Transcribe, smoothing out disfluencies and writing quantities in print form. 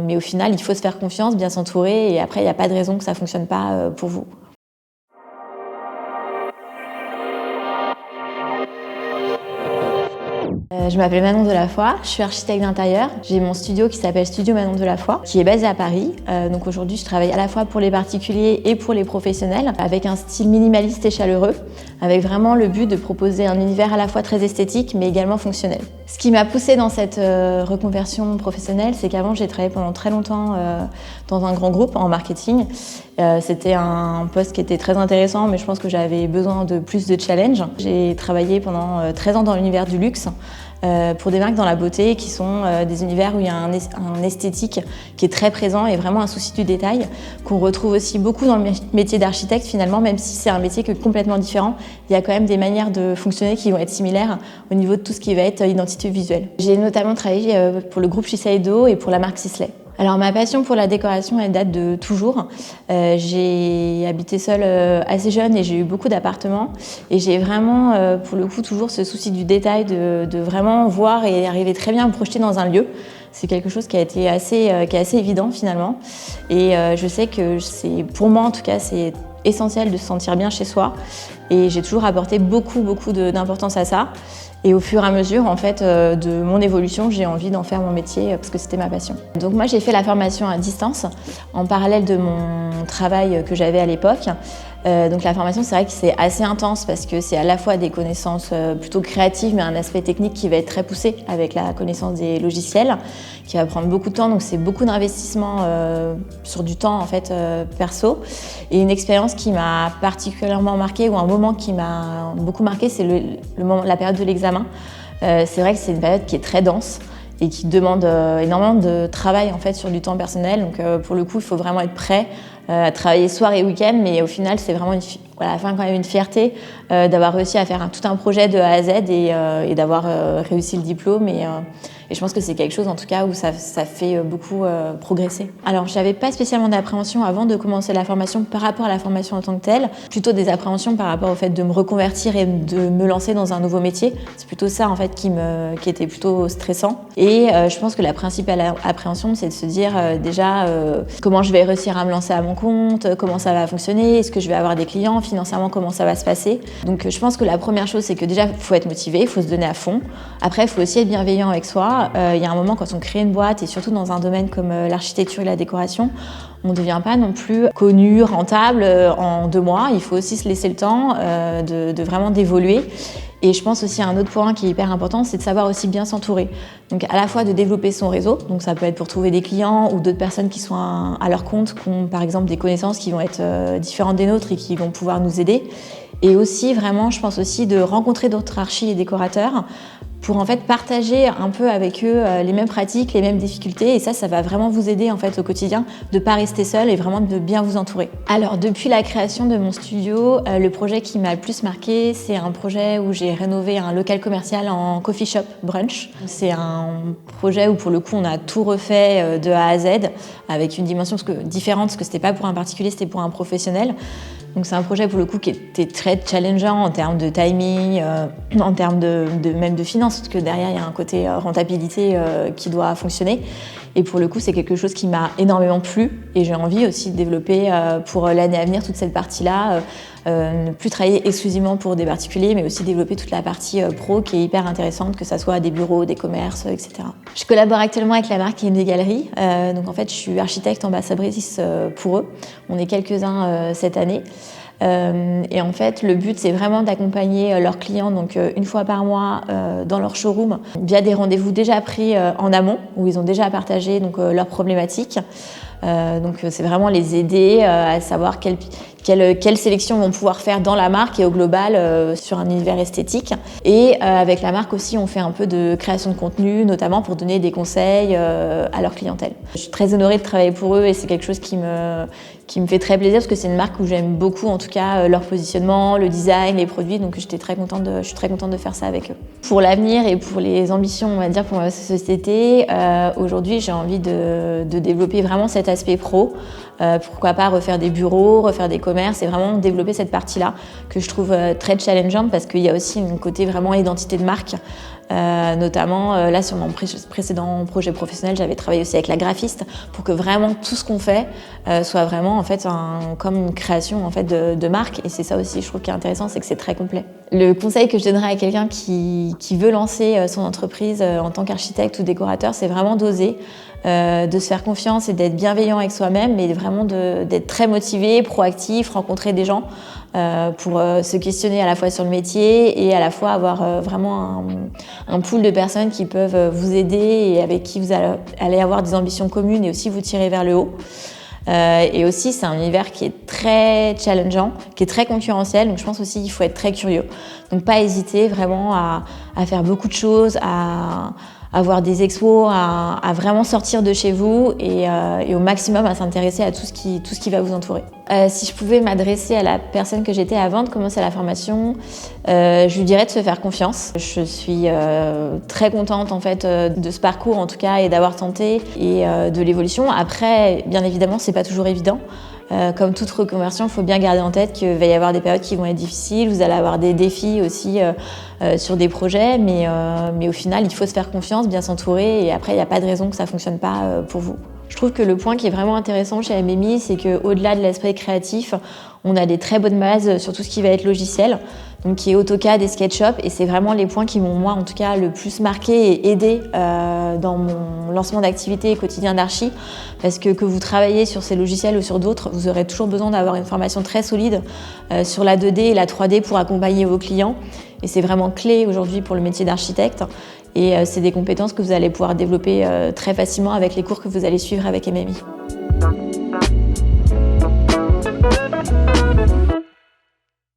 mais au final, il faut se faire confiance, bien s'entourer et après, il n'y a pas de raison que ça ne fonctionne pas pour vous. Je m'appelle Manon Delafoy, je suis architecte d'intérieur. J'ai mon studio qui s'appelle Studio Manon Delafoy, qui est basé à Paris. Donc aujourd'hui, je travaille à la fois pour les particuliers et pour les professionnels, avec un style minimaliste et chaleureux, avec vraiment le but de proposer un univers à la fois très esthétique, mais également fonctionnel. Ce qui m'a poussée dans cette reconversion professionnelle, c'est qu'avant, j'ai travaillé pendant très longtemps dans un grand groupe en marketing. C'était un poste qui était très intéressant, mais je pense que j'avais besoin de plus de challenge. J'ai travaillé pendant 13 ans dans l'univers du luxe, pour des marques dans la beauté qui sont des univers où il y a un esthétique qui est très présent et vraiment un souci du détail qu'on retrouve aussi beaucoup dans le métier d'architecte finalement, même si c'est un métier complètement différent, il y a quand même des manières de fonctionner qui vont être similaires au niveau de tout ce qui va être identité visuelle. J'ai notamment travaillé pour le groupe Shiseido et pour la marque Sisley. Alors ma passion pour la décoration, elle date de toujours. J'ai habité seule assez jeune et j'ai eu beaucoup d'appartements. Et j'ai vraiment, pour le coup, toujours ce souci du détail, de vraiment voir et arriver très bien à me projeter dans un lieu. C'est quelque chose qui est assez évident finalement. Et je sais que pour moi en tout cas, c'est essentiel de se sentir bien chez soi. Et j'ai toujours apporté beaucoup d'importance à ça. Et au fur et à mesure en fait, de mon évolution, j'ai envie d'en faire mon métier parce que c'était ma passion. Donc moi, j'ai fait la formation à distance en parallèle de mon travail que j'avais à l'époque. Donc la formation, c'est vrai que c'est assez intense parce que c'est à la fois des connaissances plutôt créatives, mais un aspect technique qui va être très poussé avec la connaissance des logiciels, qui va prendre beaucoup de temps. Donc c'est beaucoup d'investissement sur du temps en fait perso. Et une expérience qui m'a particulièrement marquée, ou un moment qui m'a beaucoup marquée, c'est la période de l'examen. C'est vrai que c'est une période qui est très dense et qui demande énormément de travail en fait sur du temps personnel. Donc pour le coup, il faut vraiment être prêt à travailler soir et week-end, mais au final, c'est vraiment à la fin quand même une fierté d'avoir réussi à faire tout un projet de A à Z et d'avoir réussi le diplôme. Et je pense que c'est quelque chose en tout cas où ça fait beaucoup progresser. Alors je n'avais pas spécialement d'appréhension avant de commencer la formation par rapport à la formation en tant que telle, plutôt des appréhensions par rapport au fait de me reconvertir et de me lancer dans un nouveau métier. C'est plutôt ça en fait qui était plutôt stressant. Et je pense que la principale appréhension, c'est de se dire déjà comment je vais réussir à me lancer à mon compte, comment ça va fonctionner, est-ce que je vais avoir des clients, financièrement comment ça va se passer. Donc je pense que la première chose, c'est que déjà il faut être motivé, il faut se donner à fond. Après il faut aussi être bienveillant avec soi. Il y a un moment quand on crée une boîte et surtout dans un domaine comme l'architecture et la décoration, on ne devient pas non plus connu, rentable en 2 mois. Il faut aussi se laisser le temps de vraiment d'évoluer. Et je pense aussi à un autre point qui est hyper important, c'est de savoir aussi bien s'entourer. Donc à la fois de développer son réseau, donc ça peut être pour trouver des clients ou d'autres personnes qui sont à leur compte, qui ont par exemple des connaissances qui vont être différentes des nôtres et qui vont pouvoir nous aider. Et aussi vraiment, je pense aussi de rencontrer d'autres archis et décorateurs pour en fait partager un peu avec eux les mêmes pratiques, les mêmes difficultés, et ça va vraiment vous aider en fait au quotidien de pas rester seul et vraiment de bien vous entourer. Alors depuis la création de mon studio, le projet qui m'a le plus marqué, c'est un projet où j'ai rénové un local commercial en coffee shop brunch. C'est un projet où pour le coup on a tout refait de A à Z avec une dimension différente parce que c'était pas pour un particulier, c'était pour un professionnel. Donc c'est un projet pour le coup qui était très challengeant en termes de timing, en termes même de finances, parce que derrière il y a un côté rentabilité qui doit fonctionner. Et pour le coup, c'est quelque chose qui m'a énormément plu et j'ai envie aussi de développer pour l'année à venir toute cette partie-là, ne plus travailler exclusivement pour des particuliers, mais aussi développer toute la partie pro qui est hyper intéressante, que ça soit des bureaux, des commerces, etc. Je collabore actuellement avec la marque MD Gallery. Donc en fait, je suis architecte ambassadrice pour eux. On est quelques-uns cette année. Et en fait, le but, c'est vraiment d'accompagner leurs clients donc une fois par mois dans leur showroom via des rendez-vous déjà pris en amont où ils ont déjà partagé donc leurs problématiques. Donc c'est vraiment les aider à savoir quelle sélection vont pouvoir faire dans la marque et au global sur un univers esthétique. Et avec la marque aussi, on fait un peu de création de contenu, notamment pour donner des conseils à leur clientèle. Je suis très honorée de travailler pour eux et c'est quelque chose qui me fait très plaisir parce que c'est une marque où j'aime beaucoup en tout cas leur positionnement, le design, les produits, donc je suis très contente de faire ça avec eux. Pour l'avenir et pour les ambitions, on va dire, pour ma société, aujourd'hui j'ai envie de développer vraiment cet aspect pro. Pourquoi pas refaire des bureaux, refaire des commerces et vraiment développer cette partie-là que je trouve très challengeante parce qu'il y a aussi un côté vraiment identité de marque Notamment, là, sur mon précédent projet professionnel, j'avais travaillé aussi avec la graphiste pour que vraiment tout ce qu'on fait soit vraiment en fait comme une création en fait de marque. Et c'est ça aussi, je trouve, qui est intéressant, c'est que c'est très complet. Le conseil que je donnerais à quelqu'un qui veut lancer son entreprise en tant qu'architecte ou décorateur, c'est vraiment d'oser, de se faire confiance et d'être bienveillant avec soi-même, mais vraiment d'être très motivé, proactif, rencontrer des gens pour se questionner à la fois sur le métier et à la fois avoir vraiment un pool de personnes qui peuvent vous aider et avec qui vous allez avoir des ambitions communes et aussi vous tirer vers le haut. Et aussi, c'est un univers qui est très challengeant, qui est très concurrentiel, donc je pense aussi qu'il faut être très curieux. Donc pas hésiter vraiment à faire beaucoup de choses, à voir des expos, à vraiment sortir de chez vous et au maximum à s'intéresser à tout ce qui va vous entourer. Si je pouvais m'adresser à la personne que j'étais avant de commencer la formation, je lui dirais de se faire confiance. Je suis très contente en fait de ce parcours en tout cas et d'avoir tenté et de l'évolution. Après, bien évidemment, c'est pas toujours évident. Comme toute reconversion, il faut bien garder en tête qu'il va y avoir des périodes qui vont être difficiles, vous allez avoir des défis aussi sur des projets, mais au final, il faut se faire confiance, bien s'entourer et après, il n'y a pas de raison que ça ne fonctionne pas pour vous. Je trouve que le point qui est vraiment intéressant chez MMI, c'est qu'au-delà de l'aspect créatif, on a des très bonnes bases sur tout ce qui va être logiciel, donc qui est AutoCAD et SketchUp, et c'est vraiment les points qui m'ont, moi, en tout cas, le plus marqué et aidé dans mon lancement d'activité quotidien d'archi, parce que vous travaillez sur ces logiciels ou sur d'autres, vous aurez toujours besoin d'avoir une formation très solide sur la 2D et la 3D pour accompagner vos clients, et c'est vraiment clé aujourd'hui pour le métier d'architecte. Et c'est des compétences que vous allez pouvoir développer très facilement avec les cours que vous allez suivre avec MMI.